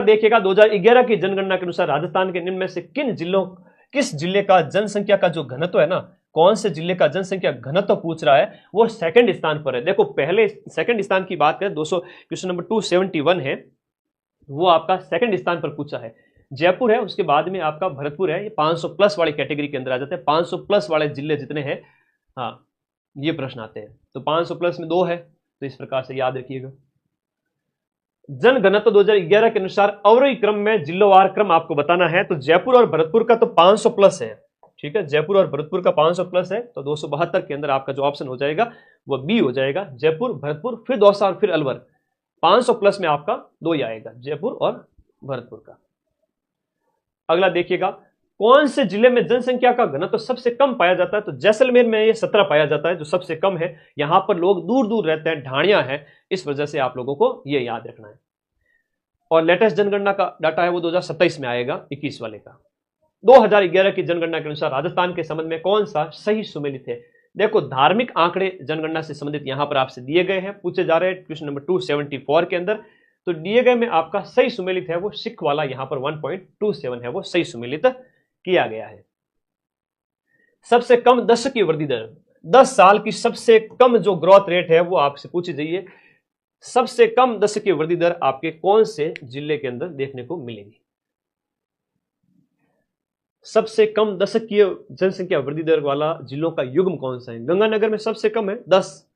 देखिएगा 2011 की जनगणना के अनुसार राजस्थान के निम्न में से किस जिले का जनसंख्या का जो घनत्व है ना, कौन से जिले का जनसंख्या घनत्व पूछ रहा है, वो सेकंड स्थान पर है। देखो पहले सेकंड स्थान की बात करें 200 क्वेश्चन नंबर 271 है, वो आपका सेकंड स्थान पर पूछा है। जयपुर है, उसके बाद में आपका भरतपुर है। ये 500 प्लस वाली कैटेगरी के अंदर आ जाते हैं। 500 प्लस वाले जिले जितने हैं, हाँ ये प्रश्न आते हैं। तो 500 प्लस में 2 है, तो इस प्रकार से याद रखिएगा। जनघनत्व 2011 के अनुसार अवरोही क्रम में जिलोवार क्रम आपको बताना है। तो जयपुर और भरतपुर का तो 500 प्लस है, ठीक है, जयपुर और भरतपुर का 500 प्लस है। तो 272 के अंदर आपका जो ऑप्शन हो जाएगा वो बी हो जाएगा, जयपुर भरतपुर फिर दौसा और फिर अलवर। 500 प्लस में आपका 2 ही आएगा, जयपुर और भरतपुर का। अगला देखिएगा, कौन से जिले में जनसंख्या का घनत्व सबसे कम पाया जाता है। तो जैसलमेर में ये 17 पाया जाता है, जो सबसे कम है। यहां पर लोग दूर दूर रहते हैं, ढाणियां हैं, इस वजह से आप लोगों को ये याद रखना है। और लेटेस्ट जनगणना का डाटा है वो 2027 में आएगा, 21 वाले का। 2011 की जनगणना के अनुसार राजस्थान के संबंध में कौन सा सही सुमेलित है। देखो धार्मिक आंकड़े जनगणना से संबंधित यहां पर आपसे दिए गए हैं, पूछे जा रहे हैं क्वेश्चन नंबर 274 के अंदर। तो दिए गए में आपका सही सुमेलित है वो सिख वाला, यहां पर 1.27 है वो सही सुमेलित किया गया है। सबसे कम दशक की वृद्धि दर, 10 साल की सबसे कम जो ग्रोथ रेट है वो आपसे पूछी जाइए। सबसे कम दशक की वृद्धि दर आपके कौन से जिले के अंदर देखने को मिलेगी। सबसे कम दशकीय जनसंख्या वृद्धि दर वाला जिलों का युग्म कौन सा है। गंगानगर में सबसे कम है 10,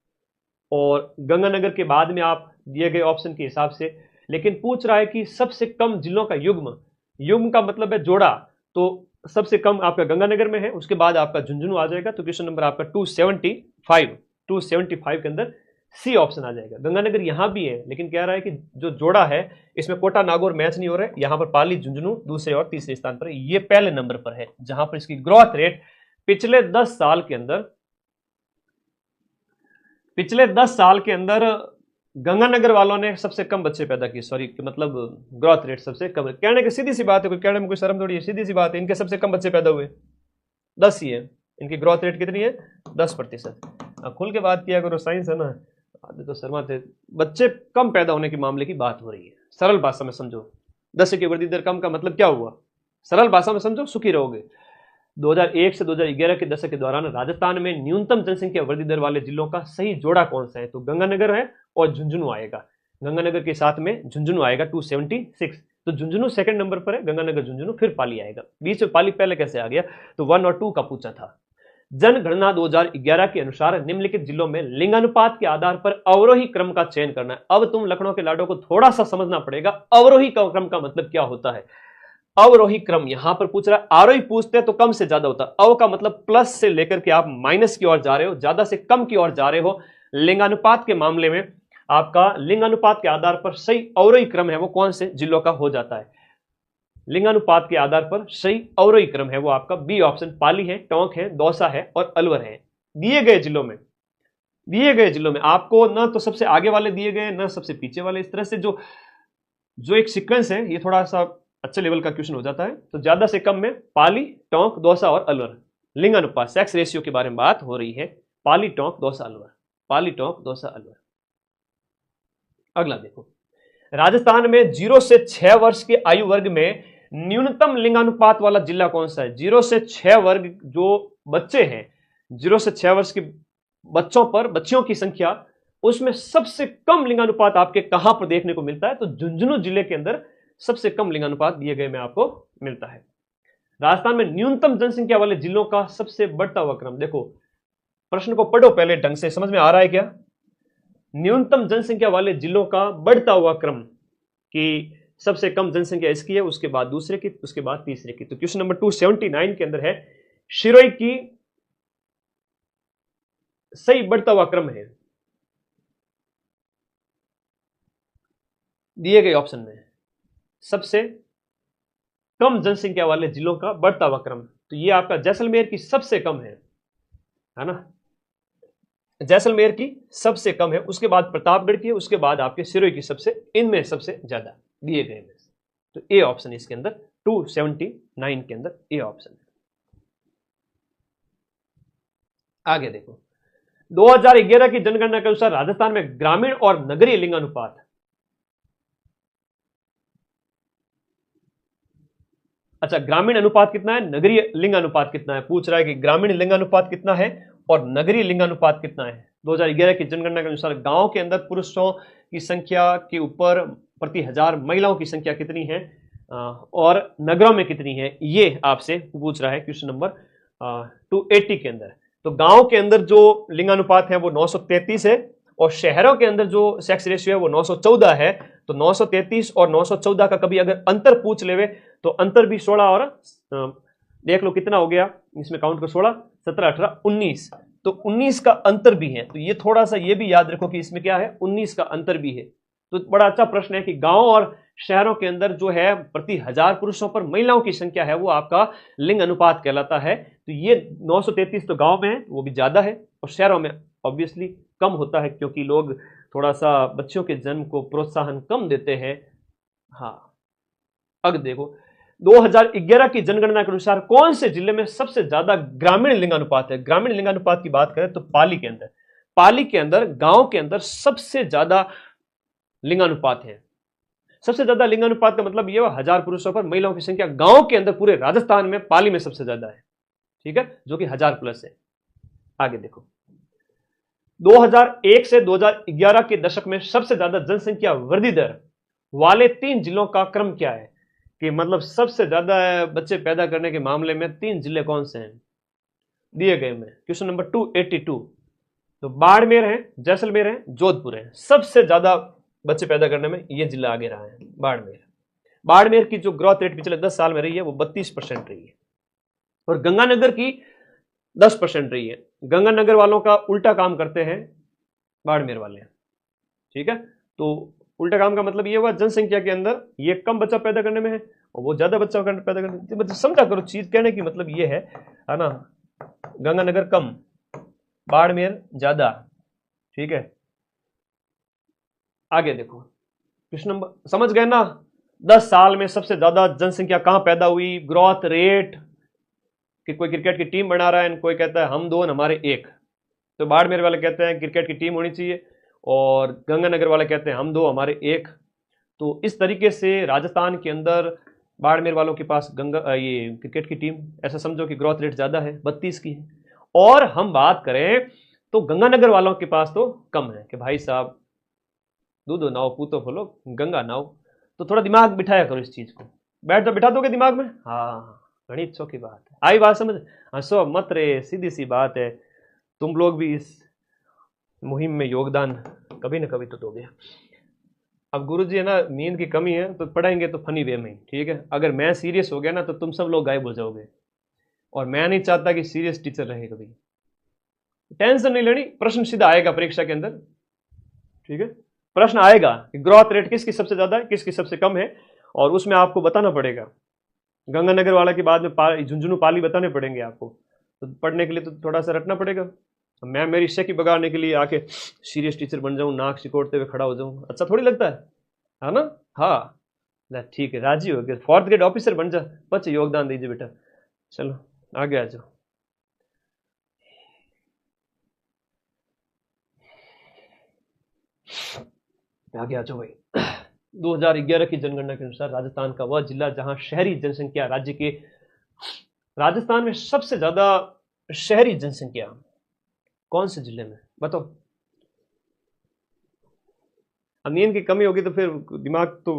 और गंगानगर के बाद में आप दिए गए ऑप्शन के हिसाब से, लेकिन पूछ रहा है कि सबसे कम जिलों का युग्म, युग्म का मतलब है जोड़ा। तो सबसे कम आपका गंगानगर में है, उसके बाद आपका झुंझुनू आ जाएगा। तो क्वेश्चन नंबर आपका 275 के अंदर सी ऑप्शन आ जाएगा। गंगानगर यहां भी है, लेकिन कह रहा है कि जो जोड़ा है इसमें कोटा नागौर मैच नहीं हो रहा है। यहां पर पाली झुंझुनू दूसरे और तीसरे स्थान पर है, ये पहले नंबर पर है, जहां पर इसकी ग्रोथ रेट पिछले 10 साल के अंदर गंगानगर वालों ने सबसे कम बच्चे पैदा किए, सॉरी मतलब ग्रोथ रेट सबसे कम है। कहने की सीधी सी बात है, कोई कहने में कोई शर्म थोड़ी है, सीधी सी बात है। इनके सबसे कम बच्चे पैदा हुए 10 ही है। इनकी ग्रोथ रेट कितनी है, 10%। खुल के बात किया करो, साइंस है ना, आधे तो शर्माते। बच्चे कम पैदा होने के मामले की बात हो रही है, सरल भाषा में समझो। 10 की वृद्धि दर कम का मतलब क्या हुआ, सरल भाषा में समझो, सुखी रहोगे। 2001 से 2011 के दशक के दौरान राजस्थान में न्यूनतम जनसंख्या वृद्धि दर वाले जिलों का सही जोड़ा कौन सा है। तो गंगानगर है और झुंझुनू आएगा। गंगानगर के साथ में झुंझुनू आएगा 276। तो झुंझुनू सेकंड नंबर पर है, गंगानगर झुंझुनू फिर पाली आएगा। बीच में पाली पहले कैसे आ गया, तो 1 और 2 का पूछा था। जनगणना 2011 के अनुसार निम्नलिखित जिलों में लिंगानुपात के आधार पर अवरोही क्रम का चयन करना है। अब तुम लखनऊ के लाडो को थोड़ा सा समझना पड़ेगा, अवरोही क्रम का मतलब क्या होता है। अवरोही क्रम यहां पर पूछ रहा है, आरोही पूछते हैं तो कम से ज्यादा होता है। अव का मतलब प्लस से लेकर के आप माइनस की ओर जा रहे हो, ज्यादा से कम की ओर जा रहे हो। लिंगानुपात के मामले में आपका लिंगानुपात के आधार पर सही अवरोही क्रम है वो कौन से जिलों का हो जाता है। लिंगानुपात के आधार पर सही अवरोही क्रम है वो आपका बी ऑप्शन, पाली है, टोंक है, दौसा है और अलवर है। दिए गए जिलों में आपको ना तो सबसे आगे वाले दिए गए ना सबसे पीछे वाले। इस तरह से जो एक सीक्वेंस है ये थोड़ा सा अच्छे लेवल का क्वेश्चन हो जाता है। तो ज्यादा से कम में पाली, टोंक, दौसा और अलवर। लिंगानुपात सेक्स रेशियो के बारे में बात हो रही है। पाली, टोंक, दौसा, अलवर, पाली, टोंक, दौसा, अलवर। अगला देखो, राजस्थान में 0 से 6 वर्ष के आयु वर्ग में न्यूनतम लिंगानुपात वाला जिला कौन सा है। 0 से 6 वर्ग जो बच्चे हैं, 0 से 6 वर्ष के बच्चियों की संख्या, उसमें सबसे कम लिंगानुपात आपके कहां पर देखने को मिलता है। तो झुंझुनू जिले के अंदर सबसे कम लिंगानुपात दिए गए में आपको मिलता है। राजस्थान में न्यूनतम जनसंख्या वाले जिलों का सबसे बढ़ता हुआ क्रम, देखो प्रश्न को पढ़ो पहले ढंग से, समझ में आ रहा है क्या। न्यूनतम जनसंख्या वाले जिलों का बढ़ता हुआ क्रम कि सबसे कम जनसंख्या इसकी है, उसके बाद दूसरे की, उसके बाद तीसरे की। तो क्वेश्चन नंबर 279 के अंदर है शिरोई की सही बढ़ता हुआ क्रम है दिए गए ऑप्शन में, सबसे कम जनसंख्या वाले जिलों का बढ़ता हुआ क्रम। तो ये आपका जैसलमेर की सबसे कम है ना, जैसलमेर की सबसे कम है, उसके बाद प्रतापगढ़ की है, उसके बाद आपके सिरोही की सबसे, इनमें सबसे ज्यादा दिए गए में। तो ए ऑप्शन इसके अंदर 279 के अंदर ए ऑप्शन है। आगे देखो, 2011 की जनगणना के अनुसार राजस्थान में ग्रामीण और नगरीय लिंगानुपात अच्छा, ग्रामीण अनुपात कितना है, नगरीय लिंग अनुपात कितना है, पूछ रहा है कि ग्रामीण लिंग अनुपात कितना है और नगरीय लिंग अनुपात कितना है। 2011 की जनगणना के अनुसार गांव के अंदर पुरुषों की संख्या के ऊपर प्रति हजार महिलाओं की संख्या कितनी है और नगरों में कितनी है, ये आपसे पूछ रहा है क्वेश्चन नंबर 280 के अंदर। तो गांव के अंदर जो लिंगानुपात है वो 933 है और शहरों के अंदर जो सेक्स रेशियो है वो 914 है। तो 933 और 914 का कभी अगर अंतर पूछ लेवे तो अंतर भी 16 और देख लो कितना हो गया, इसमें काउंट कर 16 17 18 19, तो 19 का अंतर भी है। तो ये थोड़ा सा ये भी याद रखो कि इसमें क्या है, 19 का अंतर भी है। तो बड़ा अच्छा प्रश्न है कि गांव और शहरों के अंदर जो है प्रति हजार पुरुषों पर महिलाओं की संख्या है वो आपका लिंग अनुपात कहलाता है। तो ये 933 तो गांव में है, वो भी ज्यादा है, और शहरों में ऑब्वियसली कम होता है क्योंकि लोग थोड़ा सा बच्चों के जन्म को प्रोत्साहन कम देते हैं। हाँ, अब देखो 2011 की जनगणना के अनुसार कौन से जिले में सबसे ज्यादा ग्रामीण लिंगानुपात है। ग्रामीण लिंगानुपात की बात करें तो पाली के अंदर गांव के अंदर सबसे ज्यादा लिंगानुपात है। सबसे ज्यादा लिंगानुपात का मतलब यह 1000 पुरुषों पर महिलाओं की संख्या गांव के अंदर पूरे राजस्थान में पाली में सबसे ज्यादा है, ठीक है, जो कि 1000 प्लस है। आगे देखो 2001 से 2011 के दशक में सबसे ज्यादा जनसंख्या वृद्धि दर वाले 3 जिलों का क्रम क्या है, कि मतलब सबसे ज्यादा बच्चे पैदा करने के मामले में 3 जिले कौन से हैं दिए गए में। क्वेश्चन नंबर 282, तो बाड़मेर है, जैसलमेर है, जोधपुर है। सबसे ज्यादा बच्चे पैदा करने में ये जिला आगे रहा है, बाड़मेर की जो ग्रोथ रेट पिछले 10 साल में रही है वो 32% रही है और गंगानगर की 10% रही है। गंगानगर वालों का उल्टा काम करते हैं बाड़मेर वाले, ठीक है। तो उल्टा काम का मतलब ये हुआ जनसंख्या के अंदर ये कम बच्चा पैदा करने में है और वो ज्यादा बच्चा पैदा करने में। मतलब समझा करो चीज, कहने की मतलब ये है ना, गंगानगर कम, बाड़मेर ज्यादा, ठीक है। आगे देखो क्वेश्चन नंबर, समझ गए ना, 10 साल में सबसे ज्यादा जनसंख्या कहां पैदा हुई, ग्रोथ रेट, कि कोई क्रिकेट की टीम बना रहा है, कोई कहता है हम 2 हमारे 1, तो बाड़मेर वाले कहते हैं क्रिकेट की टीम होनी चाहिए और गंगानगर वाले कहते हैं हम 2 हमारे 1। तो इस तरीके से राजस्थान के अंदर बाड़मेर वालों के पास ये क्रिकेट की टीम, ऐसा समझो कि ग्रोथ रेट ज्यादा है, 32 की है। और हम बात करें तो गंगानगर वालों के पास तो कम है कि भाई साहब दूधो नाव पूतो खोलो गंगा नाव। तो थोड़ा दिमाग बिठाया करो इस चीज को, बिठा दोगे दिमाग में। हाँ, बड़ी अच्छों की बात है, आई बात समझ, हंसो मत रे, सीधी सी बात है। तुम लोग भी इस मुहिम में योगदान कभी ना कभी तो दोगे। अब गुरुजी है ना, नींद की कमी है तो पढ़ाएंगे तो फनी वे में, ठीक है। अगर मैं सीरियस हो गया ना तो तुम सब लोग गायब हो जाओगे और मैं नहीं चाहता कि सीरियस टीचर रहे कभी। टेंशन नहीं लेनी, प्रश्न सीधा आएगा परीक्षा के अंदर, ठीक है। प्रश्न आएगा कि ग्रोथ रेट किसकी सबसे ज्यादा है, किसकी सबसे कम है, और उसमें आपको बताना पड़ेगा। गंगानगर वाला के बाद में झुंझुनू पाली बताने पड़ेंगे आपको, तो पढ़ने के लिए तो थोड़ा सा रटना पड़ेगा। मैं मेरी शक बगाड़ने के लिए आके सीरियस टीचर बन जाऊं, नाक सिकोड़ते हुए खड़ा हो जाऊं, अच्छा थोड़ी लगता है ना। हाँ ठीक है, राजी हो गया, 4th ग्रेड ऑफिसर बन जा, बच्चे योगदान दीजिए बेटा। चलो आगे आ जाओ। आगे आ जाओ भाई। 2011 की जनगणना के अनुसार राजस्थान का वह जिला जहां शहरी जनसंख्या राजस्थान में सबसे ज्यादा शहरी जनसंख्या कौन से जिले में, बताओ। अब नींद की कमी होगी तो फिर दिमाग तो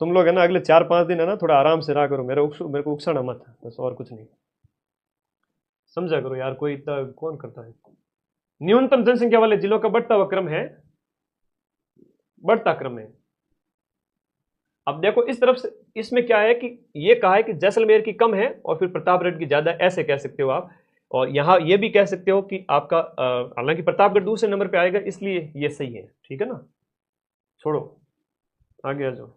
तुम लोग है ना अगले 4-5 दिन है ना थोड़ा आराम से रहा करो, मेरे को उकसाना मत, बस और कुछ नहीं, समझा करो यार। कोई इतना कौन करता है। न्यूनतम जनसंख्या वाले जिलों का बढ़ता हुआ क्रम है, बढ़ता क्रम है। अब देखो इस तरफ से इसमें क्या है कि ये कहा है कि जैसलमेर की कम है और फिर प्रतापगढ़ की ज्यादा, ऐसे कह सकते हो आप। और यहां ये भी कह सकते हो कि आपका हालांकि प्रतापगढ़ दूसरे नंबर पे आएगा इसलिए ये सही है, ठीक है ना। छोड़ो आगे आ जाओ।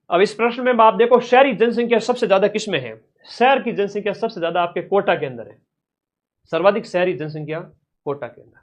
अब इस प्रश्न में आप देखो शहरी जनसंख्या सबसे ज्यादा किसमें है। शहर की जनसंख्या सबसे ज्यादा आपके कोटा के अंदर है, सर्वाधिक शहरी जनसंख्या कोटा के अंदर।